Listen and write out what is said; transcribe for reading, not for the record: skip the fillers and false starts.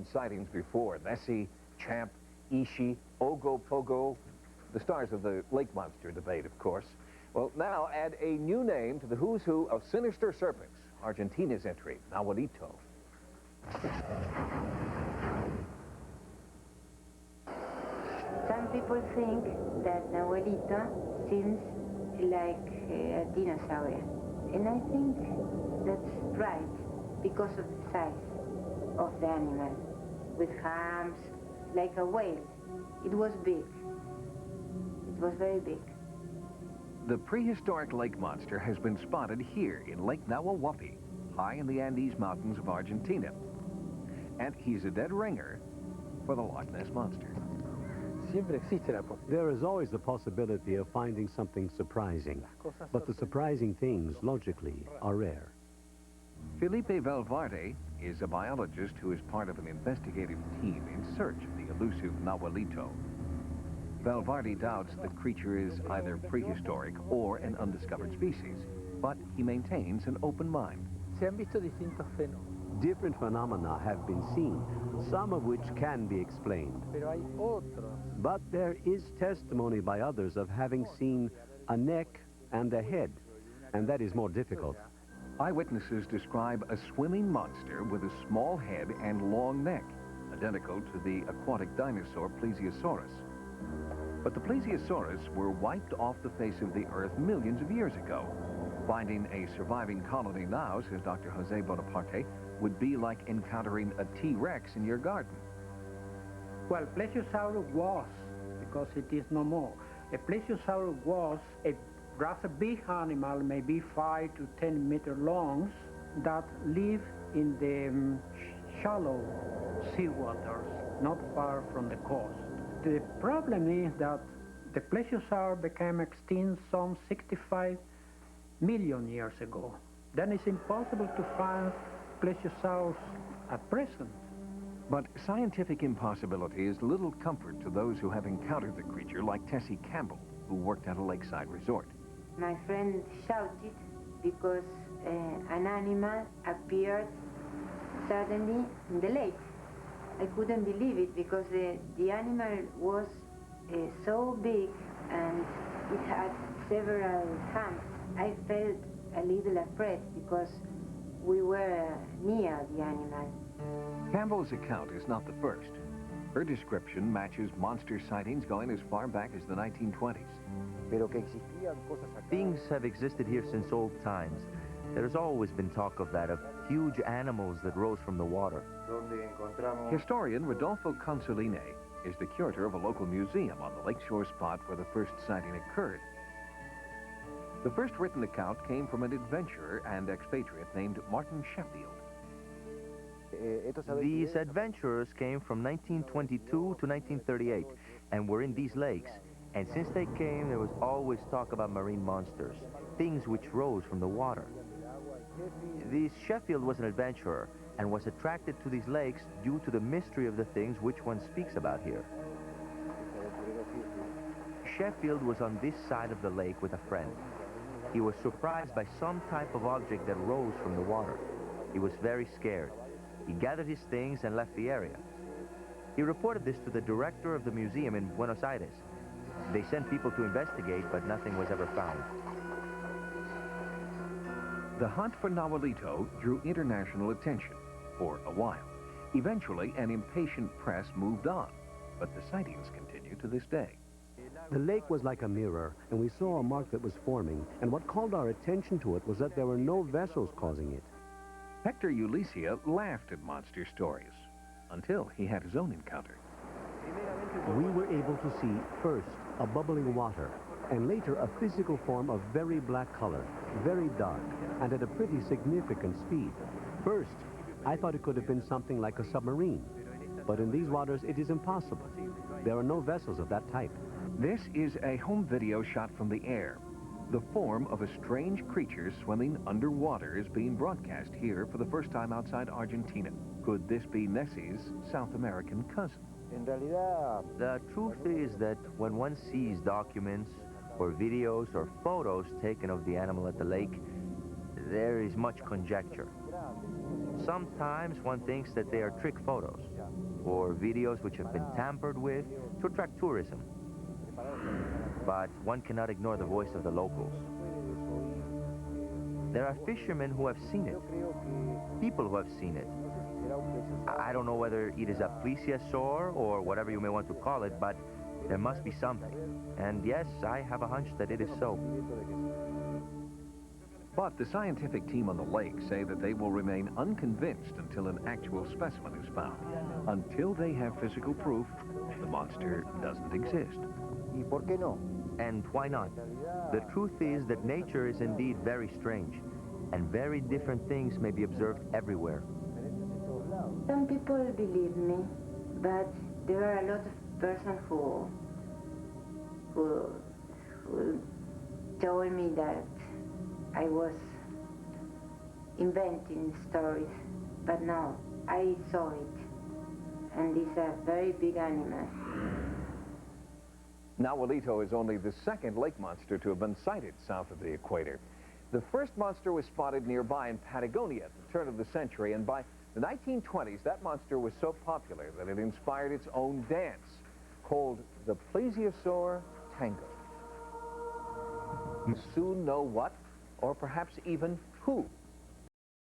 known sightings before. Nessie, Champ, Ishi, Ogopogo, the stars of the lake monster debate, of course. Well, now add a new name to the who's who of sinister serpents. Argentina's entry, Nahuelito. Some people think that Nahuelito seems like a dinosaur. And I think that's right because of the size of the animal. With arms, like a whale. It was big. It was very big. The prehistoric lake monster has been spotted here in Lake Nahuelhuapi, high in the Andes Mountains of Argentina. And he's a dead ringer for the Loch Ness Monster. There is always the possibility of finding something surprising, but the surprising things, logically, are rare. Felipe Valverde is a biologist who is part of an investigative team in search of the elusive Nahuelito. Valverde doubts the creature is either prehistoric or an undiscovered species, but he maintains an open mind. Different phenomena have been seen, some of which can be explained. But there is testimony by others of having seen a neck and a head, and that is more difficult. Eyewitnesses describe a swimming monster with a small head and long neck, identical to the aquatic dinosaur Plesiosaurus. But the Plesiosaurus were wiped off the face of the earth millions of years ago. Finding a surviving colony now, says Dr. Jose Bonaparte, would be like encountering a T-Rex in your garden. Well, Plesiosaurus was, because it is no more, a Plesiosaurus was a rather big animal, maybe 5 to 10 meter long, that lived in the shallow seawaters, not far from the coast. The problem is that the Plesiosaur became extinct some 65 million years ago. Then it's impossible to find Plesiosaurs at present. But scientific impossibility is little comfort to those who have encountered the creature, like Tessie Campbell, who worked at a lakeside resort. My friend shouted because an animal appeared suddenly in the lake. I couldn't believe it because the animal was so big and it had several hands. I felt a little afraid because we were near the animal. Campbell's account is not the first. Her description matches monster sightings going as far back as the 1920s. Things have existed here since old times. There's always been talk of that, of huge animals that rose from the water. Historian Rodolfo Consoline is the curator of a local museum on the lakeshore spot where the first sighting occurred. The first written account came from an adventurer and expatriate named Martin Sheffield. These adventurers came from 1922 to 1938 and were in these lakes. And since they came, there was always talk about marine monsters, things which rose from the water. This Sheffield was an adventurer and was attracted to these lakes due to the mystery of the things which one speaks about here. Sheffield was on this side of the lake with a friend. He was surprised by some type of object that rose from the water. He was very scared. He gathered his things and left the area. He reported this to the director of the museum in Buenos Aires. They sent people to investigate, but nothing was ever found. The hunt for Nahuelito drew international attention for a while. Eventually, an impatient press moved on, but the sightings continue to this day. The lake was like a mirror, and we saw a mark that was forming, and what called our attention to it was that there were no vessels causing it. Hector Ulicia laughed at monster stories until he had his own encounter. We were able to see, first, a bubbling water, and later a physical form of very black color, very dark, and at a pretty significant speed. First, I thought it could have been something like a submarine, but in these waters it is impossible. There are no vessels of that type. This is a home video shot from the air. The form of a strange creature swimming underwater is being broadcast here for the first time outside Argentina. Could this be Nessie's South American cousin? The truth is that when one sees documents or videos or photos taken of the animal at the lake, there is much conjecture. Sometimes one thinks that they are trick photos or videos which have been tampered with to attract tourism. But one cannot ignore the voice of the locals. There are fishermen who have seen it, people who have seen it. I don't know whether it is a plesiosaur or whatever you may want to call it, but there must be something. And yes, I have a hunch that it is so. But the scientific team on the lake say that they will remain unconvinced until an actual specimen is found. Until they have physical proof, the monster doesn't exist. ¿Y por qué no? And why not? The truth is that nature is indeed very strange, and very different things may be observed everywhere. Some people believe me, but there are a lot of persons who told me that I was inventing stories, but no, I saw it, and it's a very big animal. Nahuelito is only the second lake monster to have been sighted south of the equator. The first monster was spotted nearby in Patagonia at the turn of the century, and by the 1920s, that monster was so popular that it inspired its own dance, called the plesiosaur tango. You soon know what, or perhaps even who,